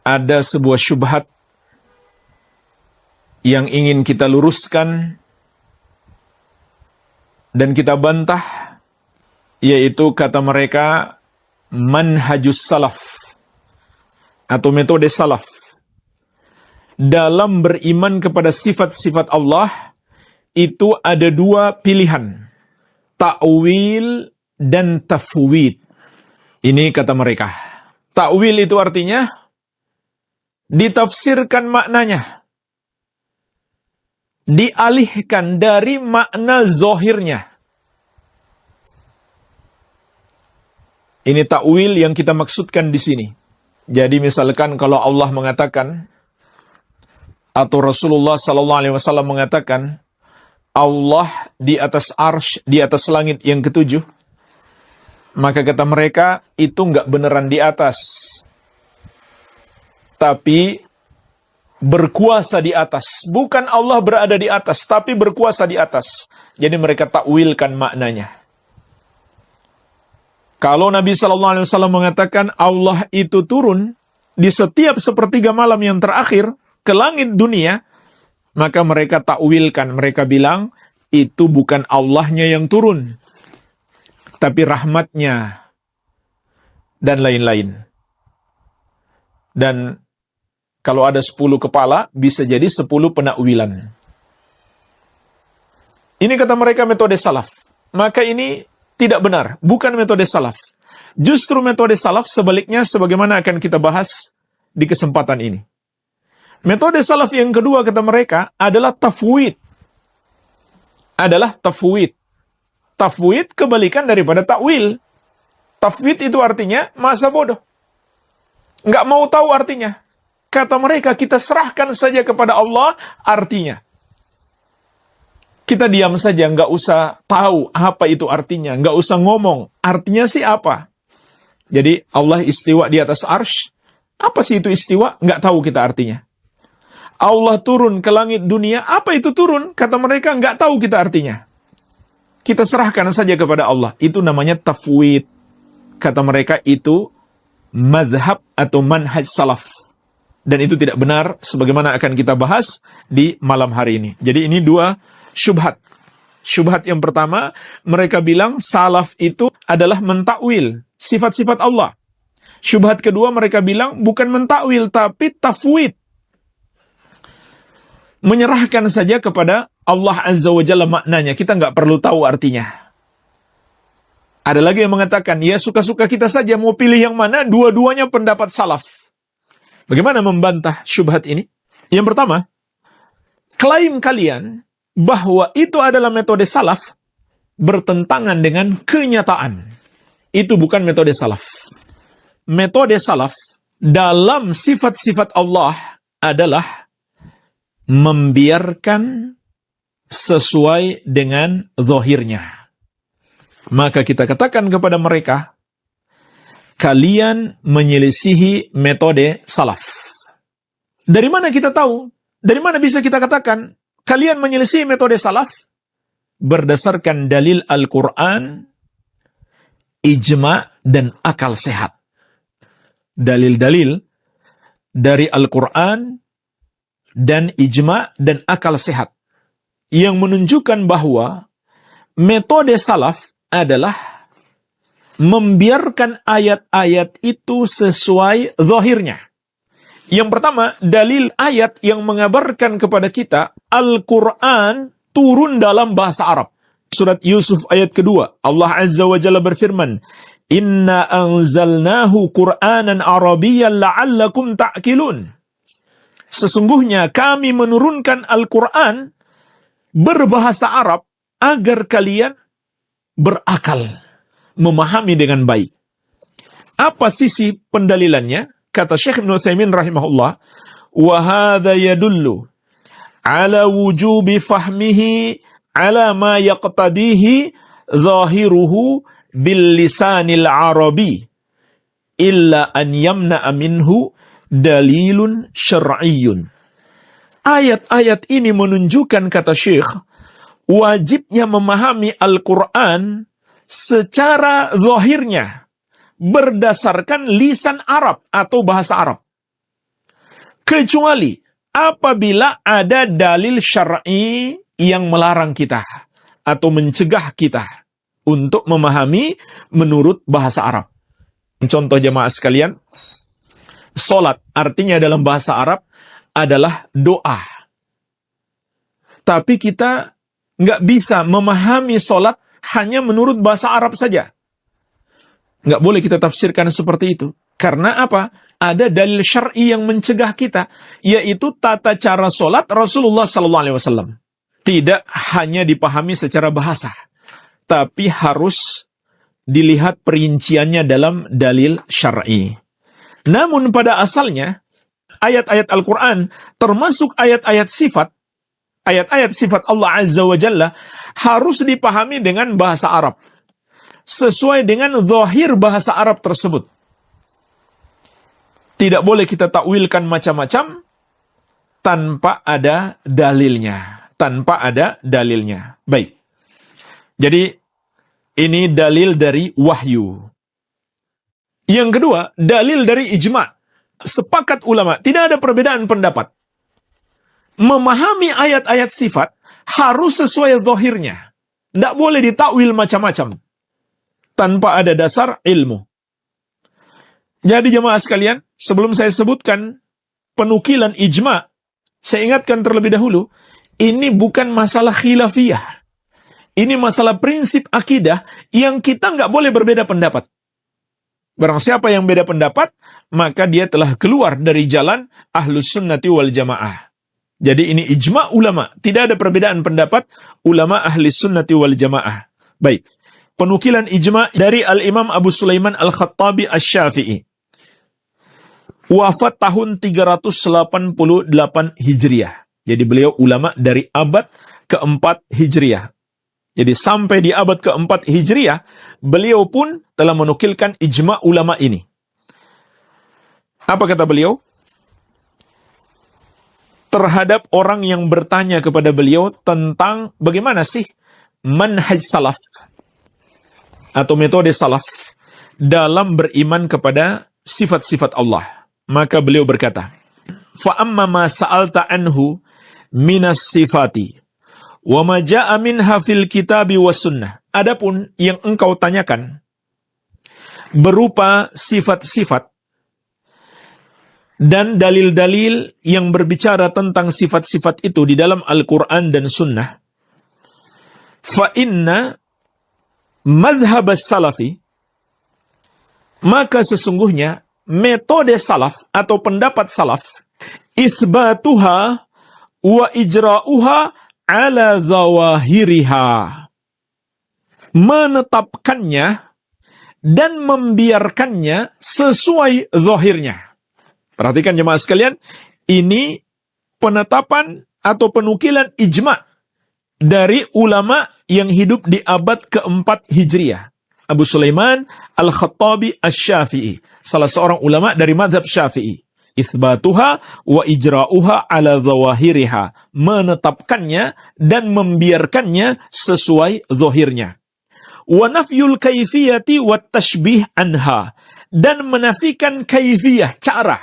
ada sebuah syubhat yang ingin kita luruskan dan kita bantah, yaitu kata mereka manhajus salaf atau metode salaf dalam beriman kepada sifat-sifat Allah. Itu ada dua pilihan, ta'wil dan tafwid. Ini kata mereka. Ta'wil itu artinya ditafsirkan maknanya, dialihkan dari makna zahirnya. Ini ta'wil yang kita maksudkan di sini. Jadi misalkan kalau Allah mengatakan atau Rasulullah SAW mengatakan Allah di atas arsy, di atas langit yang ketujuh, maka kata mereka itu nggak beneran di atas, tapi berkuasa di atas. Bukan Allah berada di atas, tapi berkuasa di atas. Jadi mereka takwilkan maknanya. Kalau Nabi SAW mengatakan Allah itu turun di setiap sepertiga malam yang terakhir ke langit dunia, maka mereka takwilkan, mereka bilang itu bukan Allahnya yang turun, tapi rahmatnya dan lain-lain. Dan kalau ada 10 kepala, bisa jadi 10 penakwilan. Ini kata mereka metode salaf. Maka ini tidak benar, bukan metode salaf. Justru metode salaf sebaliknya, sebagaimana akan kita bahas di kesempatan ini. Metode salaf yang kedua kata mereka adalah tafwid. Tafwid kebalikan daripada takwil. Tafwid itu artinya masa bodoh. Nggak mau tahu artinya. Kata mereka, kita serahkan saja kepada Allah artinya. Kita diam saja, nggak usah tahu apa itu artinya. Nggak usah ngomong, artinya sih apa. Jadi Allah istiwa di atas arsy. Apa sih itu istiwa? Nggak tahu kita artinya. Allah turun ke langit dunia, apa itu turun? Kata mereka, nggak tahu kita artinya. Kita serahkan saja kepada Allah. Itu namanya tafwid. Kata mereka itu madhab atau manhaj salaf. Dan itu tidak benar, sebagaimana akan kita bahas di malam hari ini. Jadi ini dua syubhat. Syubhat yang pertama, mereka bilang salaf itu adalah mentakwil sifat-sifat Allah. Syubhat kedua, mereka bilang bukan mentakwil, tapi tafwid. Menyerahkan saja kepada Allah Azza wa Jalla maknanya. Kita nggak perlu tahu artinya. Ada lagi yang mengatakan, ya suka-suka kita saja, mau pilih yang mana, dua-duanya pendapat salaf. Bagaimana membantah syubhat ini? Yang pertama, klaim kalian bahwa itu adalah metode salaf bertentangan dengan kenyataan. Itu bukan metode salaf. Metode salaf dalam sifat-sifat Allah adalah membiarkan sesuai dengan zahirnya. Maka kita katakan kepada mereka, kalian menyelisihi metode salaf. Dari mana kita tahu? Dari mana bisa kita katakan kalian menyelisihi metode salaf? Berdasarkan dalil Al-Quran, ijma' dan akal sehat. Dalil-dalil dari Al-Quran dan ijma' dan akal sehat yang menunjukkan bahwa metode salaf adalah membiarkan ayat-ayat itu sesuai zahirnya. Yang pertama, dalil ayat yang mengabarkan kepada kita Al-Quran turun dalam bahasa Arab. Surat Yusuf ayat kedua, Allah Azza wa Jalla berfirman, Inna anzalnahu Qur'anan Arabiyyan la'allakum ta'qilun. Sesungguhnya kami menurunkan Al-Quran berbahasa Arab agar kalian berakal, memahami dengan baik. Apa sisi pendalilannya? Kata Syekh Ibnu Utsaimin rahimahullah, wa hadza yadullu ala wujubi fahmihi ala ma yaqtadihi zahiruhu bil lisanil arabi illa an yamna'a minhu dalilun syar'iyyun. Ayat-ayat ini menunjukkan, kata Syekh, wajibnya memahami Al-Quran secara zahirnya berdasarkan lisan Arab atau bahasa Arab. kecuali apabila ada dalil syar'i yang melarang kita atau mencegah kita untuk memahami menurut bahasa Arab. Contoh jemaah sekalian, salat artinya dalam bahasa Arab adalah doa. Tapi kita nggak bisa memahami salat hanya menurut bahasa Arab saja. Nggak boleh kita tafsirkan seperti itu. Karena apa? Ada dalil syar'i yang mencegah kita, yaitu tata cara salat Rasulullah SAW. Tidak hanya dipahami secara bahasa, tapi harus dilihat perinciannya dalam dalil syar'i. Namun pada asalnya, ayat-ayat Al-Quran, termasuk ayat-ayat sifat Allah Azza wa Jalla, harus dipahami dengan bahasa Arab, sesuai dengan zahir bahasa Arab tersebut. Tidak boleh kita takwilkan macam-macam tanpa ada dalilnya. Baik. Jadi, ini dalil dari wahyu. Yang kedua, dalil dari ijma'. Sepakat ulama, tidak ada perbedaan pendapat. Memahami ayat-ayat sifat harus sesuai zahirnya. Tidak boleh ditakwil macam-macam tanpa ada dasar ilmu. Jadi jemaah sekalian, sebelum saya sebutkan penukilan ijma', saya ingatkan terlebih dahulu, ini bukan masalah khilafiyah. Ini masalah prinsip akidah yang kita nggak boleh berbeda pendapat. Barang siapa yang beda pendapat, maka dia telah keluar dari jalan Ahlus Sunnati wal Jamaah. Jadi ini ijma' ulama. Tidak ada perbedaan pendapat ulama Ahlus Sunnati wal Jamaah. Baik. Penukilan ijma' dari Al-Imam Abu Sulaiman Al-Khattabi Asy-Syafi'i. Wafat tahun 388 Hijriah. Jadi beliau ulama dari abad keempat Hijriah. Jadi sampai di abad keempat Hijriah, beliau pun telah menukilkan ijma' ulama ini. Apa kata beliau? Terhadap orang yang bertanya kepada beliau tentang bagaimana sih manhaj salaf atau metode salaf dalam beriman kepada sifat-sifat Allah. Maka beliau berkata, fa amma ma sa'alta anhu minas sifati wa ma ja'a minha fil kitabi was sunnah. Adapun yang engkau tanyakan berupa sifat-sifat dan dalil-dalil yang berbicara tentang sifat-sifat itu di dalam Al-Quran dan Sunnah, fa inna madhhab salafi, maka sesungguhnya metode salaf atau pendapat salaf, isbatuha wa ijra'uha ala zawahiriha, menetapkannya dan membiarkannya sesuai zahirnya. Perhatikan jemaah sekalian, ini penetapan atau penukilan ijma' dari ulama yang hidup di abad keempat Hijriah. Abu Sulaiman Al-Khattabi Asy-Syafi'i, salah seorang ulama dari mazhab Syafi'i. Itsbatuha wa ijra'uha ala zawahiriha, menetapkannya dan membiarkannya sesuai zahirnya. Wa nafyul kaifiyati wat tashbih anha, dan menafikan kaifiyah, cara,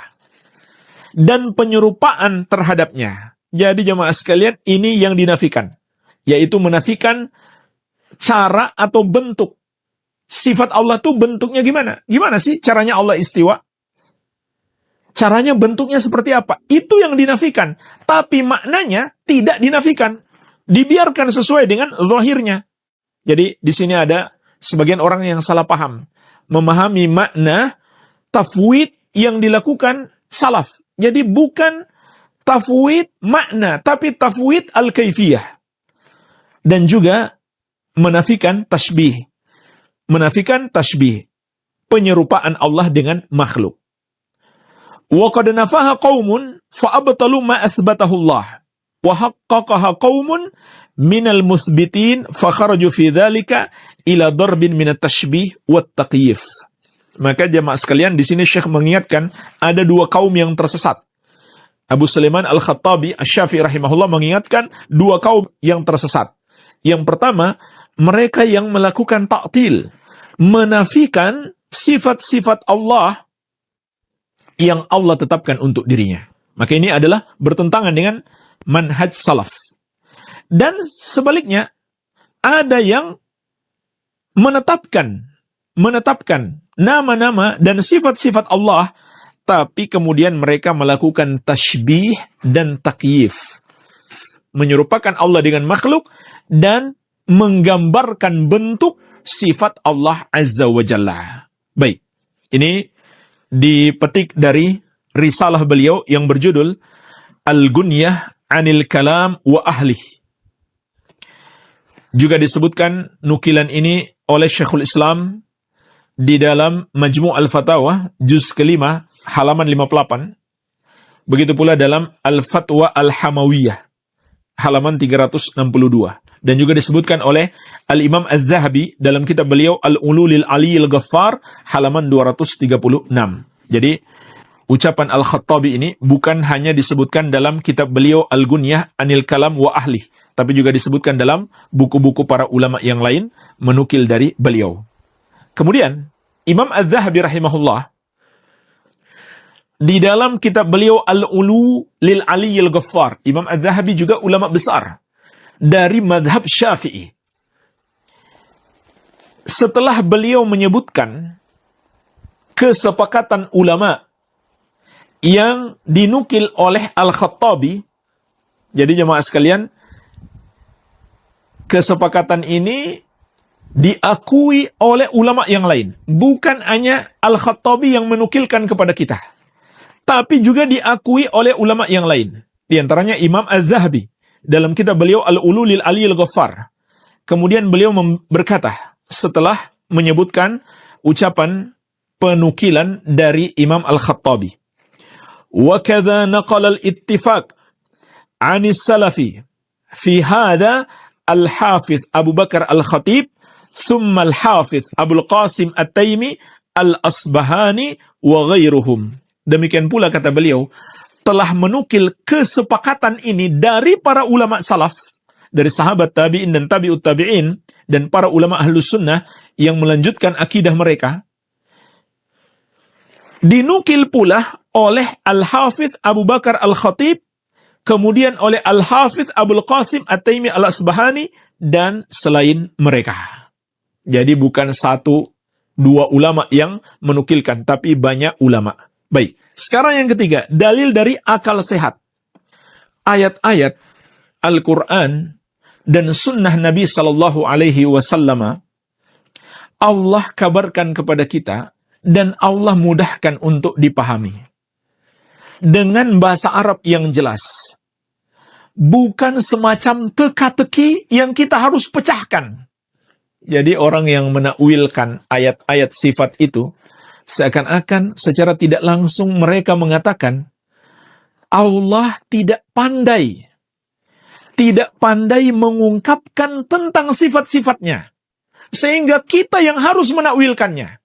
dan penyerupaan terhadapnya. Jadi jemaah sekalian, ini yang dinafikan, yaitu menafikan cara atau bentuk. Sifat Allah tuh bentuknya gimana? Gimana sih caranya Allah istiwa? Caranya, bentuknya seperti apa? Itu yang dinafikan. Tapi maknanya tidak dinafikan. Dibiarkan sesuai dengan zahirnya. Jadi di sini ada sebagian orang yang salah paham. Memahami makna tafwid yang dilakukan salaf. Jadi bukan tafwid makna, tapi tafwid al-kaifiyah. Dan juga menafikan tashbih. Menafikan tashbih. Penyerupaan Allah dengan makhluk. Wa qad nafaha qaumun fa abtalu ma athbatahu Allah wa haqqaqaha qaumun minal muthbitin fa kharaju fi dzalika ila darbin min at-tashbih wat taqyif. Maka jemaah sekalian, di sini Syekh mengingatkan ada dua kaum yang tersesat. Abu Sulaiman Al-Khattabi Asy-Syafi'i rahimahullah mengingatkan dua kaum yang tersesat. Yang pertama, mereka yang melakukan ta'til, menafikan sifat-sifat Allah yang Allah tetapkan untuk dirinya. Maka ini adalah bertentangan dengan manhaj salaf. Dan sebaliknya, ada yang menetapkan nama-nama dan sifat-sifat Allah, tapi kemudian mereka melakukan tashbih dan takyif, menyerupakan Allah dengan makhluk dan menggambarkan bentuk sifat Allah Azza wa Jalla. Baik, ini dipetik dari risalah beliau yang berjudul Al-Gunyah Anil Kalam wa Ahlih. Juga disebutkan nukilan ini oleh Syekhul Islam di dalam Majmu' Al-Fatawa, juz kelima, halaman 58. Begitu pula dalam Al-Fatwa Al-Hamawiyah, halaman 362. Dan juga disebutkan oleh Al-Imam Az-Zahabi dalam kitab beliau Al-Ululil Aliyil Ghaffar, halaman 236. Jadi, ucapan Al-Khattabi ini bukan hanya disebutkan dalam kitab beliau Al-Gunyah Anil Kalam wa Ahlih, tapi juga disebutkan dalam buku-buku para ulama yang lain menukil dari beliau. Kemudian, Imam Az-Zahabi rahimahullah, di dalam kitab beliau Al-Ulu lil Aliyil Ghaffar, Imam Az-Zahabi juga ulama besar dari madhab Syafi'i. Setelah beliau menyebutkan kesepakatan ulama yang dinukil oleh Al-Khattabi, jadi jemaah sekalian, kesepakatan ini diakui oleh ulama yang lain. Bukan hanya Al-Khattabi yang menukilkan kepada kita, tapi juga diakui oleh ulama yang lain. Di antaranya Imam Az-Zahabi dalam kitab beliau Al-Ululil Aliyil Ghaffar. Kemudian beliau berkata, setelah menyebutkan ucapan penukilan dari Imam Al-Khattabi, wa kadza naqala al-ittifaq 'ani salafi fi hadha al-Hafiz Abu Bakar Al-Khatib, thumma al-Hafiz Abul Qasim At-Taimi Al-Asbahani wa ghairuhum. Demikian pula kata beliau, telah menukil kesepakatan ini dari para ulama salaf, dari sahabat tabi'in dan tabi'ut tabi'in, dan para ulama ahlus sunnah yang melanjutkan akidah mereka. Dinukil pula oleh Al-Hafidh Abu Bakar Al-Khatib, kemudian oleh Al-Hafidh Abul Qasim At-Taimi Al-Asbahani, dan selain mereka. Jadi bukan satu, dua ulama yang menukilkan, tapi banyak ulama. Baik, sekarang yang ketiga, dalil dari akal sehat. Ayat-ayat Al-Quran dan sunnah Nabi Sallallahu Alaihi Wasallam, Allah kabarkan kepada kita, dan Allah mudahkan untuk dipahami dengan bahasa Arab yang jelas. Bukan semacam teka-teki yang kita harus pecahkan. Jadi orang yang menakwilkan ayat-ayat sifat itu, seakan-akan secara tidak langsung mereka mengatakan, Allah tidak pandai mengungkapkan tentang sifat-sifatnya, sehingga kita yang harus menakwilkannya.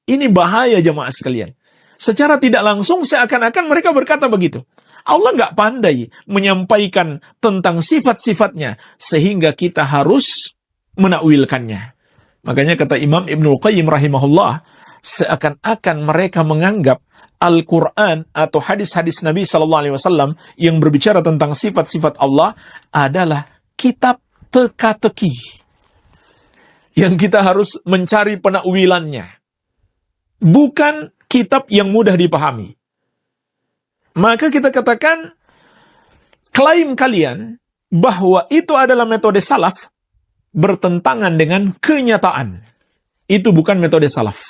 Ini bahaya jemaah sekalian. Secara tidak langsung seakan-akan mereka berkata begitu. Allah nggak pandai menyampaikan tentang sifat-sifatnya, sehingga kita harus menakwilkannya. Makanya kata Imam Ibnul Qayyim rahimahullah, seakan-akan mereka menganggap Al-Quran atau hadis-hadis Nabi SAW yang berbicara tentang sifat-sifat Allah adalah kitab teka-teki yang kita harus mencari penakwilannya, bukan kitab yang mudah dipahami. Maka kita katakan, klaim kalian bahwa itu adalah metode salaf bertentangan dengan kenyataan. Itu bukan metode salaf.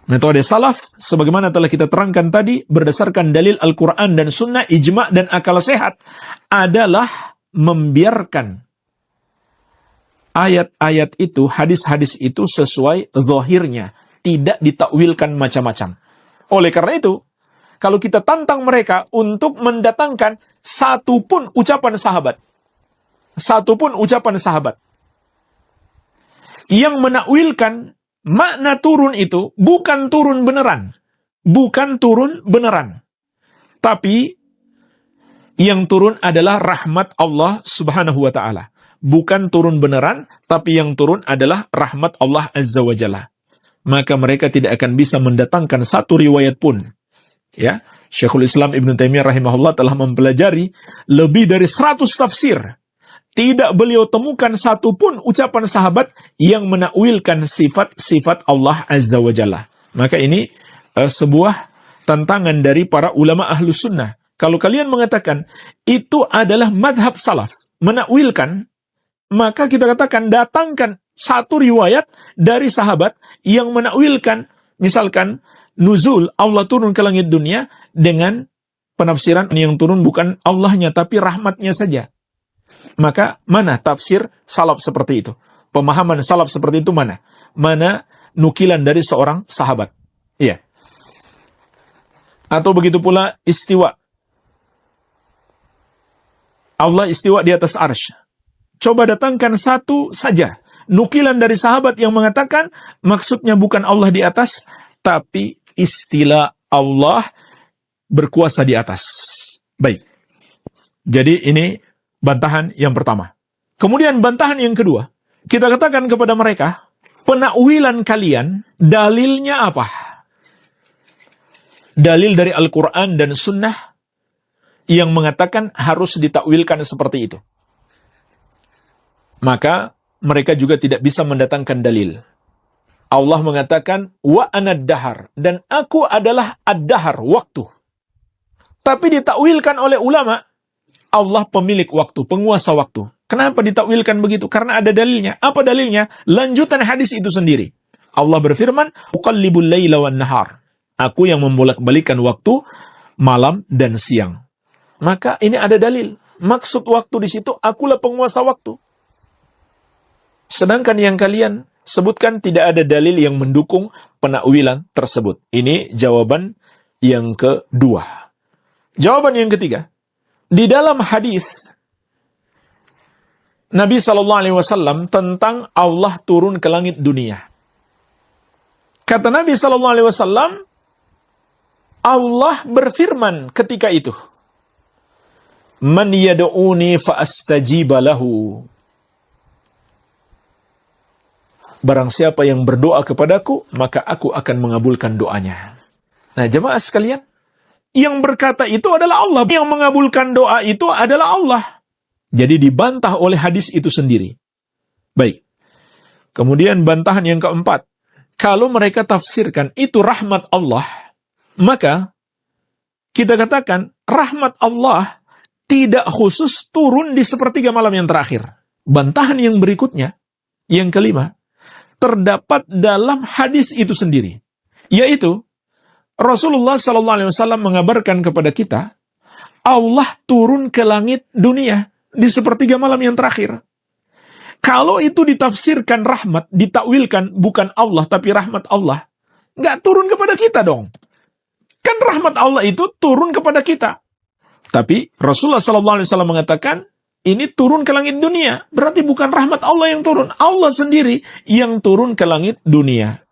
Metode salaf, sebagaimana telah kita terangkan tadi, berdasarkan dalil Al-Quran dan Sunnah, ijma' dan akal sehat, adalah membiarkan ayat-ayat itu, hadis-hadis itu sesuai zahirnya, tidak ditakwilkan macam-macam. Oleh karena itu, kalau kita tantang mereka untuk mendatangkan satu pun ucapan sahabat yang menakwilkan makna turun itu, bukan turun beneran, tapi yang turun adalah rahmat Allah Subhanahu wa ta'ala. Bukan turun beneran, tapi yang turun adalah rahmat Allah Azza wa Jalla. Maka mereka tidak akan bisa mendatangkan satu riwayat pun, ya, Syekhul Islam Ibn Taimiyah rahimahullah telah mempelajari lebih dari 100 tafsir. Tidak beliau temukan satupun ucapan sahabat yang menakwilkan sifat-sifat Allah Azza wa Jalla. Maka ini sebuah tantangan dari para ulama ahlus sunnah. Kalau kalian mengatakan itu adalah madhab salaf, menakwilkan, maka kita katakan datangkan satu riwayat dari sahabat yang menakwilkan, misalkan nuzul, Allah turun ke langit dunia dengan penafsiran yang turun bukan Allahnya tapi rahmatnya saja. Maka mana tafsir salaf seperti itu? Pemahaman salaf seperti itu mana? Mana nukilan dari seorang sahabat? Iya. Atau begitu pula istiwa. Allah istiwa di atas arsy. Coba datangkan satu saja nukilan dari sahabat yang mengatakan maksudnya bukan Allah di atas, tapi istilah Allah berkuasa di atas. Baik. Jadi ini bantahan yang pertama. Kemudian bantahan yang kedua. Kita katakan kepada mereka, penakwilan kalian, dalilnya apa? Dalil dari Al-Quran dan Sunnah yang mengatakan harus ditakwilkan seperti itu. Maka mereka juga tidak bisa mendatangkan dalil. Allah mengatakan, wa anad dahar, dan aku adalah ad-dahar, waktu. Tapi ditakwilkan oleh ulama, Allah pemilik waktu, penguasa waktu. Kenapa ditakwilkan begitu? Karena ada dalilnya. Apa dalilnya? Lanjutan hadis itu sendiri. Allah berfirman, uqallibul laila wan nahar. Aku yang membolak-balikan waktu malam dan siang. Maka ini ada dalil. Maksud waktu di situ, akulah penguasa waktu. Sedangkan yang kalian sebutkan tidak ada dalil yang mendukung penakwilan tersebut. Ini jawaban yang kedua. Jawaban yang ketiga. Di dalam hadis Nabi SAW tentang Allah turun ke langit dunia. Kata Nabi SAW, Allah berfirman ketika itu, Man yad'uni fa'astajiba lahu. Barang siapa yang berdoa kepadaku, maka aku akan mengabulkan doanya. Nah, jemaah sekalian, yang berkata itu adalah Allah. Yang mengabulkan doa itu adalah Allah. Jadi dibantah oleh hadis itu sendiri. Baik. Kemudian bantahan yang keempat. Kalau mereka tafsirkan itu rahmat Allah, maka kita katakan rahmat Allah tidak khusus turun di sepertiga malam yang terakhir. Bantahan yang berikutnya, yang kelima, terdapat dalam hadis itu sendiri. Yaitu, Rasulullah SAW mengabarkan kepada kita, Allah turun ke langit dunia di sepertiga malam yang terakhir. Kalau itu ditafsirkan rahmat, ditakwilkan bukan Allah tapi rahmat Allah, nggak turun kepada kita dong. Kan rahmat Allah itu turun kepada kita. Tapi Rasulullah SAW mengatakan, ini turun ke langit dunia. Berarti bukan rahmat Allah yang turun. Allah sendiri yang turun ke langit dunia.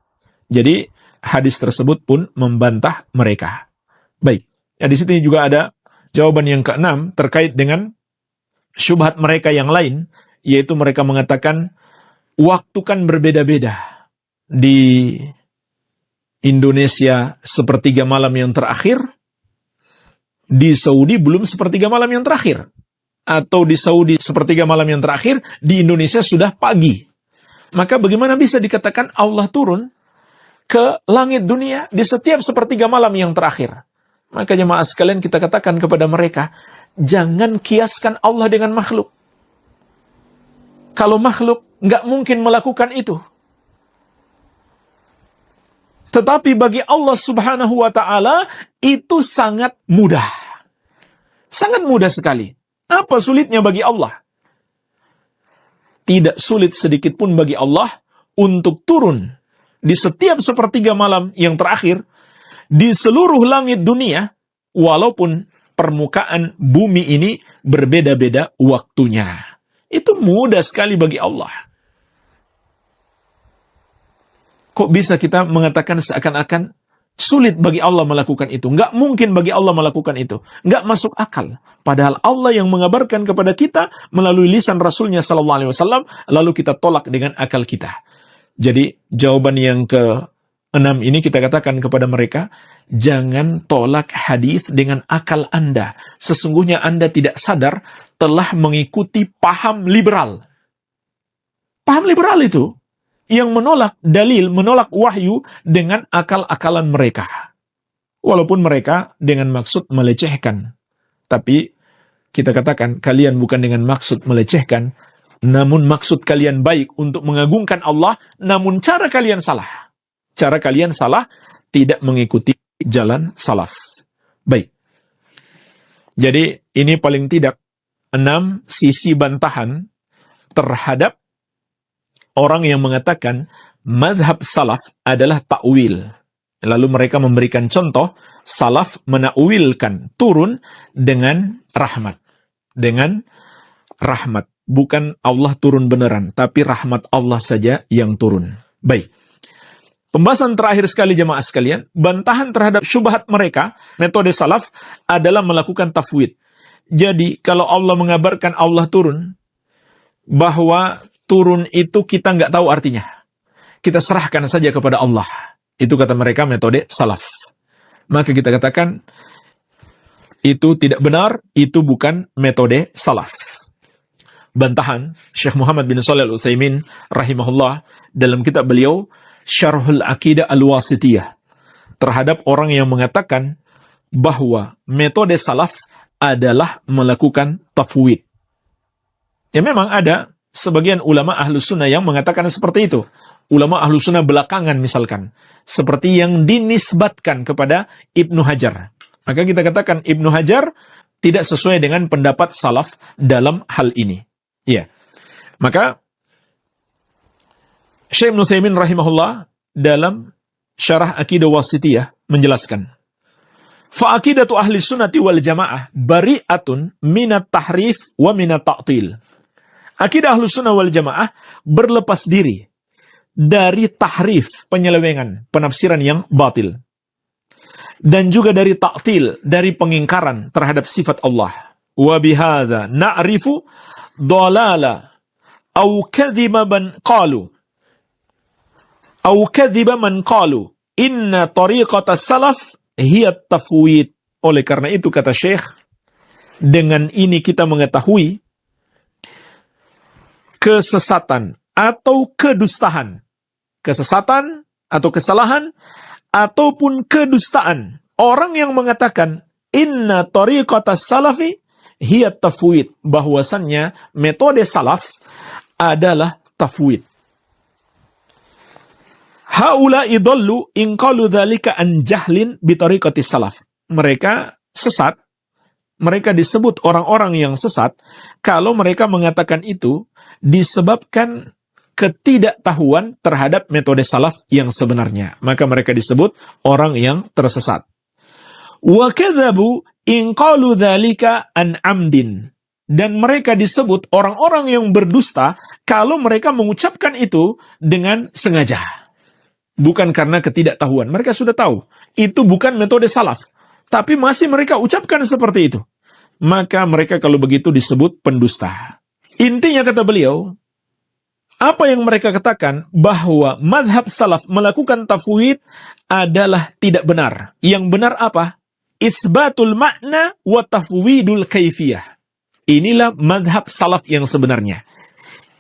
Jadi, hadis tersebut pun membantah mereka. Baik. Ya, di sini juga ada jawaban yang keenam terkait dengan syubhat mereka yang lain, yaitu mereka mengatakan waktu kan berbeda-beda. Di Indonesia sepertiga malam yang terakhir, di Saudi belum sepertiga malam yang terakhir. Atau di Saudi sepertiga malam yang terakhir, di Indonesia sudah pagi. Maka bagaimana bisa dikatakan Allah turun ke langit dunia di setiap sepertiga malam yang terakhir? Maka jemaah sekalian kita katakan kepada mereka, jangan kiaskan Allah dengan makhluk. Kalau makhluk nggak mungkin melakukan itu. Tetapi bagi Allah Subhanahu wa Ta'ala itu sangat mudah. Sangat mudah sekali. Apa sulitnya bagi Allah? Tidak sulit sedikit pun bagi Allah untuk turun di setiap sepertiga malam yang terakhir di seluruh langit dunia, walaupun permukaan bumi ini berbeda-beda waktunya. Itu mudah sekali bagi Allah. Kok bisa kita mengatakan seakan-akan sulit bagi Allah melakukan itu? Nggak mungkin bagi Allah melakukan itu. Nggak masuk akal. Padahal Allah yang mengabarkan kepada kita melalui lisan Rasulnya SAW, lalu kita tolak dengan akal kita. Jadi jawaban yang 6 ini kita katakan kepada mereka, jangan tolak hadis dengan akal Anda. Sesungguhnya Anda tidak sadar telah mengikuti paham liberal. Paham liberal itu yang menolak dalil, menolak wahyu dengan akal-akalan mereka. Walaupun mereka dengan maksud melecehkan. Tapi kita katakan kalian bukan dengan maksud melecehkan, namun maksud kalian baik untuk mengagungkan Allah, namun cara kalian salah. Cara kalian salah, tidak mengikuti jalan salaf. Baik. Jadi ini paling tidak 6 sisi bantahan terhadap orang yang mengatakan madhab salaf adalah ta'wil. Lalu mereka memberikan contoh, salaf menakwilkan turun dengan rahmat. Dengan rahmat. Bukan Allah turun beneran, tapi rahmat Allah saja yang turun. Baik. Pembahasan terakhir sekali jemaah sekalian, bantahan terhadap syubhat mereka, metode salaf adalah melakukan tafwid. Jadi kalau Allah mengabarkan Allah turun, bahwa turun itu kita nggak tahu artinya. Kita serahkan saja kepada Allah. Itu kata mereka metode salaf. Maka kita katakan, itu tidak benar, itu bukan metode salaf. Bantahan Syekh Muhammad bin Shalih Al-Utsaimin rahimahullah dalam kitab beliau Syarhul Aqidah Al-Wasithiyah terhadap orang yang mengatakan bahwa metode salaf adalah melakukan tafwid. Ya memang ada sebagian ulama Ahlus Sunnah yang mengatakan seperti itu. Ulama Ahlus Sunnah belakangan misalkan. Seperti yang dinisbatkan kepada Ibnu Hajar. Maka kita katakan Ibnu Hajar tidak sesuai dengan pendapat salaf dalam hal ini. Ya. Maka Syekh Ibnu Utsaimin rahimahullah dalam Syarah Aqidah Wasithiyah menjelaskan, "Fa-aqidatu ahli sunnati wal jamaah bari'atun minat tahrif wa minat ta'til." Akidah ahli sunnah wal jamaah berlepas diri dari tahrif, penyelewengan, penafsiran yang batil. Dan juga dari ta'til, dari pengingkaran terhadap sifat Allah. Wa bihadza na'rifu dhalala au kadhiba man qalu inna tariqata salaf hiya tafwid. Oleh karena itu kata Syekh, dengan ini kita mengetahui kesesatan atau kedustaan, kesesatan atau kesalahan ataupun kedustaan orang yang mengatakan inna tariqata salafi hiya tafwid, bahwasannya metode salaf adalah tafwid. Haula idallu in qalu dzalika an jahlin bi tariqati salaf. Mereka sesat, mereka disebut orang-orang yang sesat kalau mereka mengatakan itu disebabkan ketidaktahuan terhadap metode salaf yang sebenarnya. Maka mereka disebut orang yang tersesat. Wa kadzabu in qalu dzalika an amdin. Dan mereka disebut orang-orang yang berdusta kalau mereka mengucapkan itu dengan sengaja. Bukan karena ketidaktahuan. Mereka sudah tahu. Itu bukan metode salaf. Tapi masih mereka ucapkan seperti itu. Maka mereka kalau begitu disebut pendusta. Intinya kata beliau, apa yang mereka katakan bahwa madhab salaf melakukan tafwid adalah tidak benar. Yang benar apa? Itsbatul makna wa tafwidul kaifiyah. Inilah madhab salaf yang sebenarnya.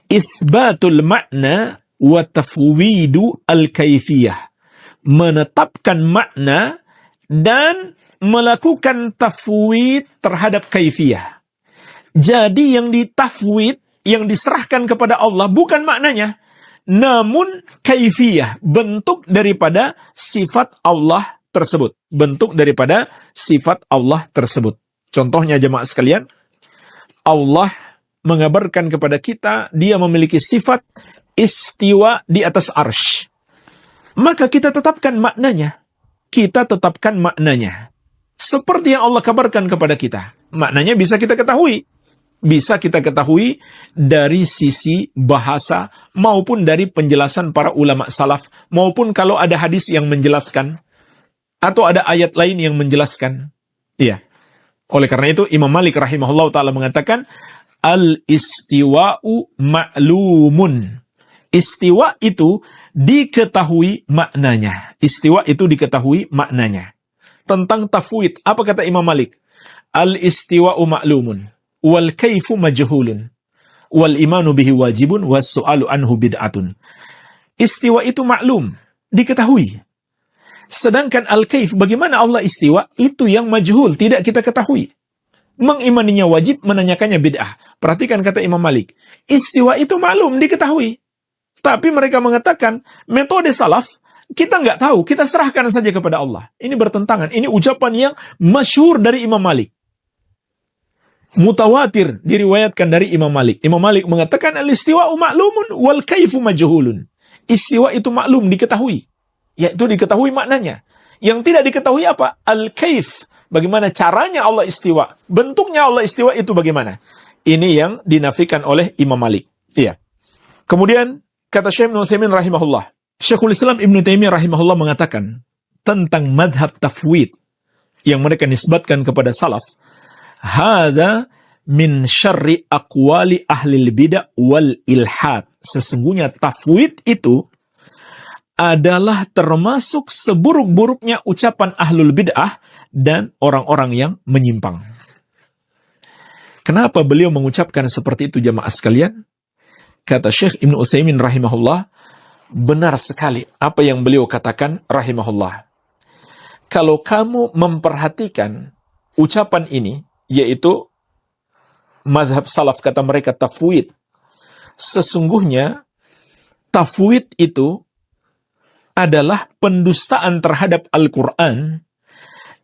Itsbatul makna wa tafwidu al-kaifiyah. Menetapkan makna dan melakukan tafwid terhadap kaifiyah. Jadi yang ditafwid, yang diserahkan kepada Allah bukan maknanya, namun kaifiyah, bentuk daripada sifat Allah tersebut. Bentuk daripada sifat Allah tersebut. Contohnya jemaah sekalian, Allah mengabarkan kepada kita, dia memiliki sifat istiwa di atas arsy. Maka kita tetapkan maknanya. Kita tetapkan maknanya. Seperti yang Allah kabarkan kepada kita. Maknanya bisa kita ketahui. Bisa kita ketahui dari sisi bahasa maupun dari penjelasan para ulama salaf. Maupun kalau ada hadis yang menjelaskan. Atau ada ayat lain yang menjelaskan. Iya. Oleh karena itu Imam Malik rahimahullah ta'ala mengatakan, al-istiwa'u ma'lumun. Istiwa itu diketahui maknanya. Istiwa itu diketahui maknanya. Tentang tafwid, apa kata Imam Malik? Al-istiwa'u ma'lumun, wal kaifu majhulun, wal imanu bihi wajibun, was su'alu anhu bid'atun. Istiwa itu maklum, diketahui. Sedangkan al-kaif, bagaimana Allah istiwa, itu yang majhul, tidak kita ketahui. Mengimaninya wajib, menanyakannya bid'ah. Perhatikan kata Imam Malik. Istiwa itu maklum, diketahui. Tapi mereka mengatakan, metode salaf, kita nggak tahu, kita serahkan saja kepada Allah. Ini bertentangan. Ini ucapan yang masyhur dari Imam Malik. Mutawatir diriwayatkan dari Imam Malik. Imam Malik mengatakan, al-istiwa'u ma'lumun wal kaifu majhulun. Istiwa itu maklum, diketahui. Yaitu diketahui maknanya. Yang tidak diketahui apa? Al-kaif. Bagaimana caranya Allah istiwa? Bentuknya Allah istiwa itu bagaimana? Ini yang dinafikan oleh Imam Malik. Iya. Kemudian, kata Syekh Ibnu Utsaimin rahimahullah. Syekhul Islam Ibnu Taimiyah rahimahullah mengatakan tentang madhab tafwid yang mereka nisbatkan kepada salaf. Hada min syarri aqwali ahlil bid'ah wal ilhad. Sesungguhnya tafwid itu adalah termasuk seburuk-buruknya ucapan ahlul bid'ah dan orang-orang yang menyimpang. Kenapa beliau mengucapkan seperti itu jamaah sekalian? Kata Syekh Ibnu Utsaimin rahimahullah, benar sekali apa yang beliau katakan rahimahullah. Kalau kamu memperhatikan ucapan ini, yaitu madhab salaf kata mereka tafwid, sesungguhnya tafwid itu adalah pendustaan terhadap Al-Quran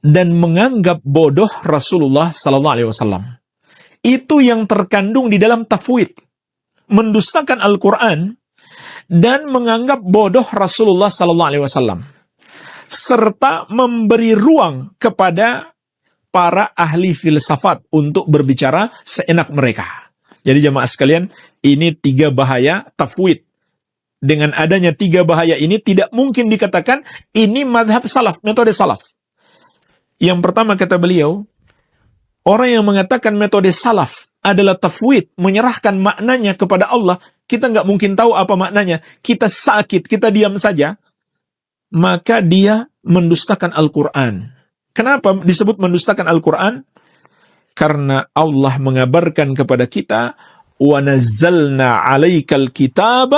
dan menganggap bodoh Rasulullah Sallallahu Alaihi Wasallam. Itu yang terkandung di dalam tafwid, mendustakan Al-Quran dan menganggap bodoh Rasulullah Sallallahu Alaihi Wasallam, serta memberi ruang kepada para ahli filsafat untuk berbicara seenak mereka. Jadi jamaah sekalian, ini 3 bahaya tafwid. Dengan adanya 3 bahaya ini, tidak mungkin dikatakan ini madhab salaf, metode salaf. Yang pertama kata beliau, orang yang mengatakan metode salaf adalah tafwid, menyerahkan maknanya kepada Allah, kita nggak mungkin tahu apa maknanya, kita sakit, kita diam saja, maka dia mendustakan Al-Quran. Kenapa disebut mendustakan Al-Quran? Karena Allah mengabarkan kepada kita, وَنَزَّلْنَا عَلَيْكَ الْكِتَابَ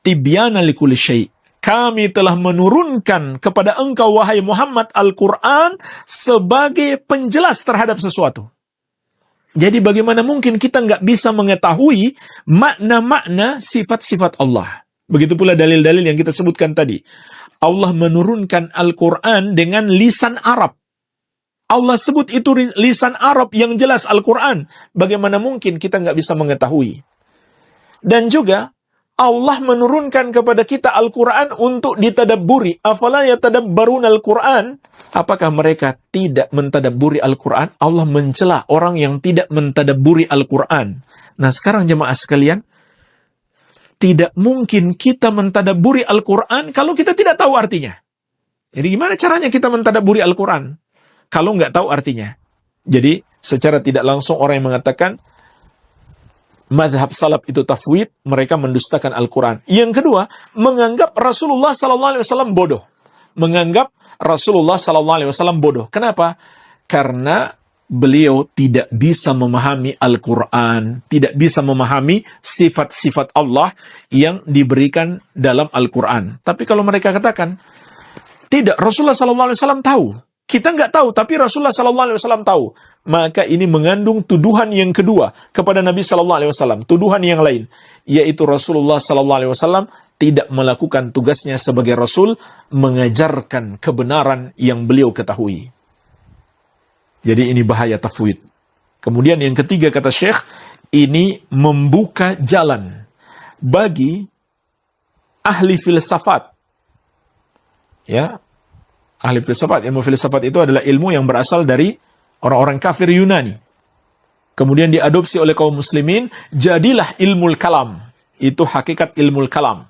tibyana likulli syai'. Kami telah menurunkan kepada engkau wahai Muhammad Al-Quran sebagai penjelas terhadap sesuatu. Jadi bagaimana mungkin kita nggak bisa mengetahui makna-makna sifat-sifat Allah. Begitu pula dalil-dalil yang kita sebutkan tadi. Allah menurunkan Al-Quran dengan lisan Arab. Allah sebut itu lisan Arab yang jelas Al-Quran. Bagaimana mungkin kita nggak bisa mengetahui? Dan juga Allah menurunkan kepada kita Al-Quran untuk ditadabburi. Afala yatadabbarun Al-Quran? Apakah mereka tidak mentadabburi Al-Quran? Allah mencela orang yang tidak mentadabburi Al-Quran. Nah sekarang jemaah sekalian, tidak mungkin kita mentadabburi Al-Quran kalau kita tidak tahu artinya. Jadi gimana caranya kita mentadabburi Al-Quran kalau nggak tahu artinya? Jadi secara tidak langsung orang yang mengatakan madhab salaf itu tafwid, mereka mendustakan Al-Quran. Yang kedua, menganggap Rasulullah SAW bodoh. Menganggap Rasulullah SAW bodoh. Kenapa? Karena beliau tidak bisa memahami Al-Quran, tidak bisa memahami sifat-sifat Allah yang diberikan dalam Al-Quran. Tapi kalau mereka katakan, tidak, Rasulullah SAW tahu. Kita nggak tahu, tapi Rasulullah SAW tahu. Maka ini mengandung tuduhan yang kedua kepada Nabi SAW. Tuduhan yang lain, yaitu Rasulullah SAW tidak melakukan tugasnya sebagai Rasul, mengajarkan kebenaran yang beliau ketahui. Jadi ini bahaya tafwid. Kemudian yang ketiga kata Syekh, ini membuka jalan bagi ahli filsafat. Ya, ahli filsafat, ilmu filsafat itu adalah ilmu yang berasal dari orang-orang kafir Yunani. Kemudian diadopsi oleh kaum muslimin, jadilah ilmu kalam. Itu hakikat ilmu kalam.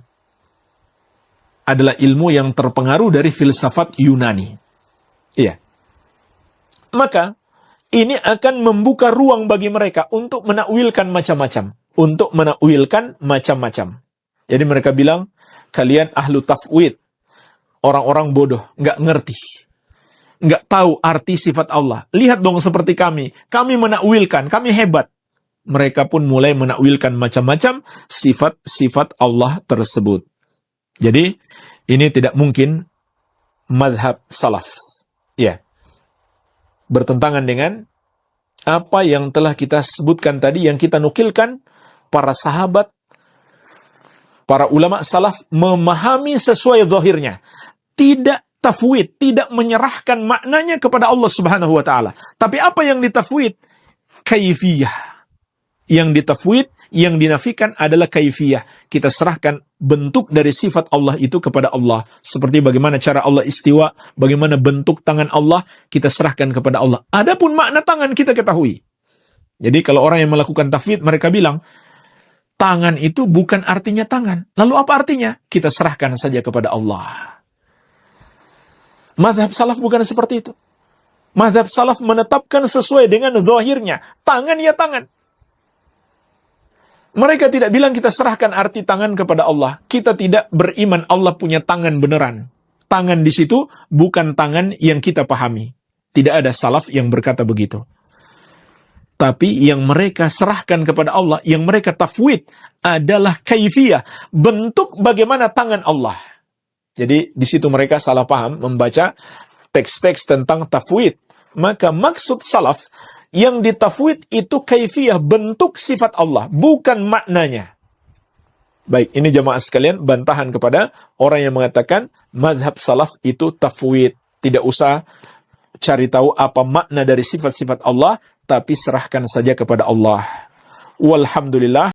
Adalah ilmu yang terpengaruh dari filsafat Yunani. Iya. Maka, ini akan membuka ruang bagi mereka untuk menakwilkan macam-macam. Untuk menakwilkan macam-macam. Jadi mereka bilang, kalian ahlu tafwid, orang-orang bodoh, nggak ngerti, nggak tahu arti sifat Allah. Lihat dong seperti kami menakwilkan, kami hebat. Mereka pun mulai menakwilkan macam-macam sifat-sifat Allah tersebut. Jadi, ini tidak mungkin madhab salaf. Ya. Bertentangan dengan apa yang telah kita sebutkan tadi, yang kita nukilkan, para sahabat, para ulama salaf memahami sesuai zahirnya. Tidak tafwid, tidak menyerahkan maknanya kepada Allah Subhanahu wa taala. Tapi apa yang ditafwid? Kaifiyah. Yang ditafwid, yang dinafikan adalah kaifiyah. Kita serahkan bentuk dari sifat Allah itu kepada Allah. Seperti bagaimana cara Allah istiwa, bagaimana bentuk tangan Allah, kita serahkan kepada Allah. Adapun makna tangan kita ketahui. Jadi kalau orang yang melakukan tafwid, mereka bilang, tangan itu bukan artinya tangan. Lalu apa artinya? Kita serahkan saja kepada Allah. Mazhab salaf bukan seperti itu. Mazhab salaf menetapkan sesuai dengan zahirnya. Tangan ya tangan. Mereka tidak bilang kita serahkan arti tangan kepada Allah. Kita tidak beriman Allah punya tangan beneran. Tangan di situ bukan tangan yang kita pahami. Tidak ada salaf yang berkata begitu. Tapi yang mereka serahkan kepada Allah, yang mereka tafwid adalah kaifiyah, bentuk bagaimana tangan Allah. Jadi di situ mereka salah paham membaca teks-teks tentang tafwid. Maka maksud salaf, yang ditafwid itu kaifiyah, bentuk sifat Allah, bukan maknanya. Baik, ini jamaah sekalian bantahan kepada orang yang mengatakan mazhab salaf itu tafwid. Tidak usah cari tahu apa makna dari sifat-sifat Allah, tapi serahkan saja kepada Allah. Walhamdulillah.